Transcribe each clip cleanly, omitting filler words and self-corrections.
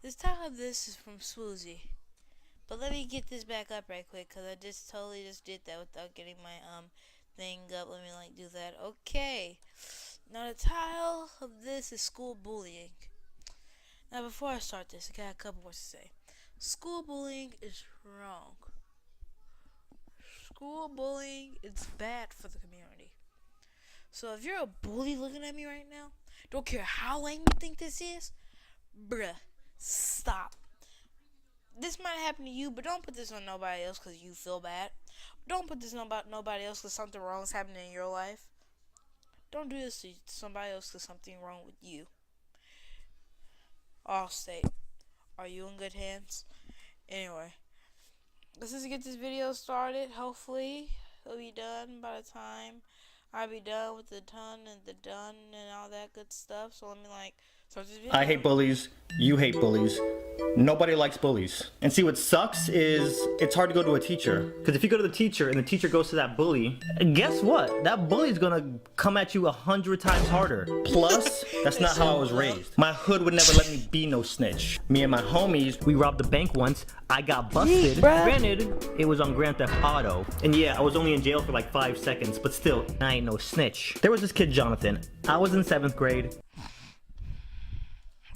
This title of this is from Swoozie. But let me get this back up right quick, because I just totally just did that without getting my thing up. Let me do that. Okay. Now the title of this is school bullying. Now before I start this, I got a couple words to say. School bullying is wrong. School bullying is bad for the community. So if you're a bully looking at me right now, don't care how lame you think this is, bruh, stop. This might happen to you, but don't put this on nobody else because you feel bad. Don't put this on nobody else because something wrong is happening in your life. Don't do this to somebody else because something wrong with you. All state, are you in good hands? Anyway, let's just get this video started. Hopefully, it'll be done by the time I'll be done with the ton and the done and all that good stuff. So let me start this video. I hate bullies. You hate bullies. Nobody likes bullies. And see, what sucks is it's hard to go to a teacher. Because if you go to the teacher and the teacher goes to that bully, guess what? That bully's gonna come at you 100 times harder. Plus, that's not how I was raised. My hood would never let me be no snitch. Me and my homies, we robbed a bank once. I got busted. Granted, it was on Grand Theft Auto. And yeah, I was only in jail for like 5 seconds, but still, I ain't no snitch. There was this kid, Jonathan. I was in 7th grade.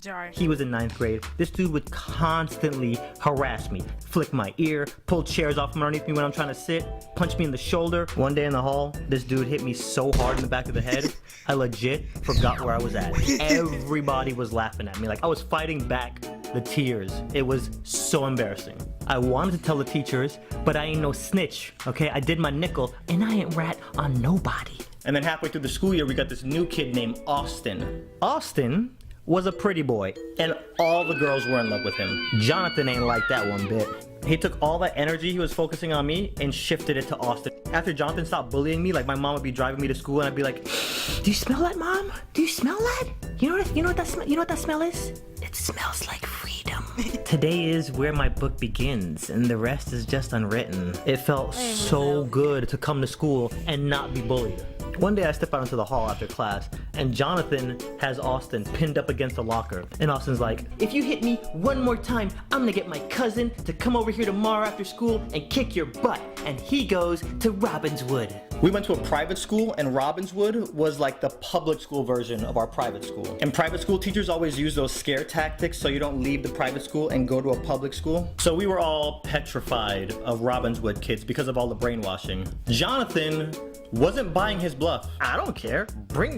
Sorry. He was in 9th grade. This dude would constantly harass me, flick my ear, pull chairs off from underneath me when I'm trying to sit, punch me in the shoulder. One day in the hall, this dude hit me so hard in the back of the head, I legit forgot where I was at. Everybody was laughing at me like I was fighting back the tears. It was so embarrassing. I wanted to tell the teachers, but I ain't no snitch, okay? I did my nickel, and I ain't rat on nobody. And then halfway through the school year, we got this new kid named Austin. Austin was a pretty boy, and all the girls were in love with him. Jonathan ain't like that one bit. He took all that energy he was focusing on me and shifted it to Austin. After Jonathan stopped bullying me, like my mom would be driving me to school and I'd be like, "Do you smell that, Mom? Do you smell that? You know what that smell is? It smells like freedom." Today is where my book begins, and the rest is just unwritten. It felt so good to come to school and not be bullied. One day I step out into the hall after class, and Jonathan has Austin pinned up against a locker. And Austin's like, "If you hit me one more time, I'm gonna get my cousin to come over here tomorrow after school and kick your butt." And he goes to Robbinswood. We went to a private school, and Robbinswood was like the public school version of our private school. And private school teachers always use those scare tactics so you don't leave the private school and go to a public school. So we were all petrified of Robbinswood kids because of all the brainwashing. Jonathan wasn't buying his bluff. "I don't care.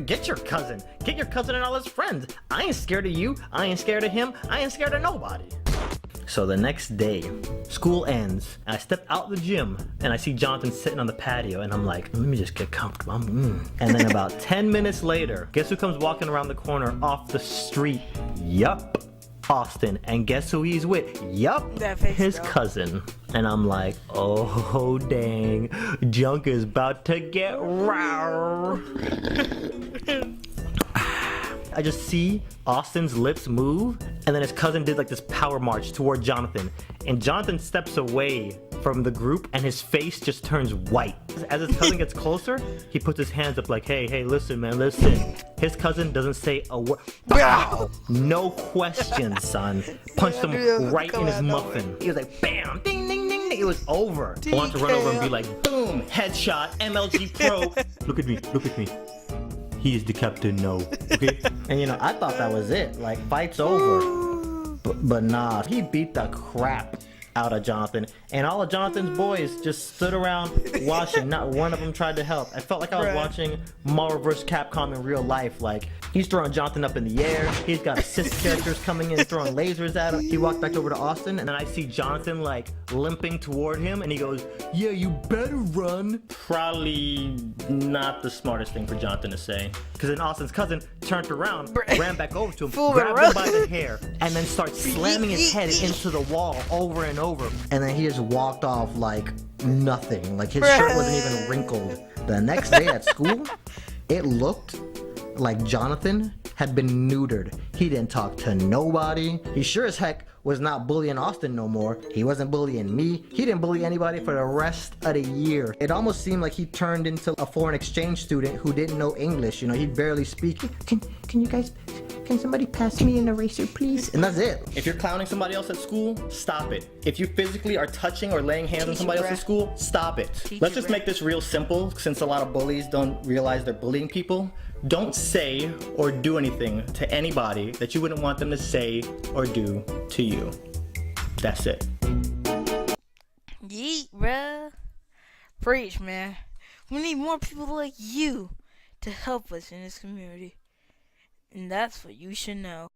Get your cousin. Get your cousin and all his friends. I ain't scared of you. I ain't scared of him. I ain't scared of nobody." So the next day, school ends, and I step out the gym, and I see Jonathan sitting on the patio, and I'm like, let me just get comfortable. And then about 10 minutes later, guess who comes walking around the corner off the street? Yup, Austin. And guess who he's with? Yup, his cousin. And I'm like, oh dang, junk is about to get raw. I just see Austin's lips move, and then his cousin did like this power march toward Jonathan. And Jonathan steps away from the group, and his face just turns white. As his cousin gets closer, he puts his hands up like, hey, listen, man, listen. His cousin doesn't say a word. Bow! No questions, son. Punched him right in his muffin. He was like, bam, ding, ding, ding, ding. It was over. I want to run over and be like, boom, headshot, MLG Pro. Look at me, look at me. He is the captain, no. Okay? And you know, I thought that was it. Like, fight's over. But nah, he beat the crap out of Jonathan. And all of Jonathan's boys just stood around watching. Not one of them tried to help. I felt like I was watching Marvel vs. Capcom in real life. Like, he's throwing Jonathan up in the air. He's got assist characters coming in throwing lasers at him. He walked back over to Austin, and then I see Jonathan like limping toward him, and he goes, "Yeah, you better run." Probably not the smartest thing for Jonathan to say. Because then Austin's cousin turned around, ran back over to him, grabbed him by the hair, and then starts slamming his head into the wall over and over. And then he just walked off like nothing. Like his shirt wasn't even wrinkled. The next day at school, it looked like Jonathan had been neutered. He didn't talk to nobody. He sure as heck was not bullying Austin no more. He wasn't bullying me. He didn't bully anybody for the rest of the year. It almost seemed like he turned into a foreign exchange student who didn't know English. You know, he'd barely speak. Can you guys can somebody pass me an eraser, please? And that's it. If you're clowning somebody else at school, stop it. If you physically are touching or laying hands on somebody else at school, stop it. Let's just make this real simple, since a lot of bullies don't realize they're bullying people. Don't say or do anything to anybody that you wouldn't want them to say or do to you. That's it. Yeet, bruh. Preach, man. We need more people like you to help us in this community. And that's what you should know.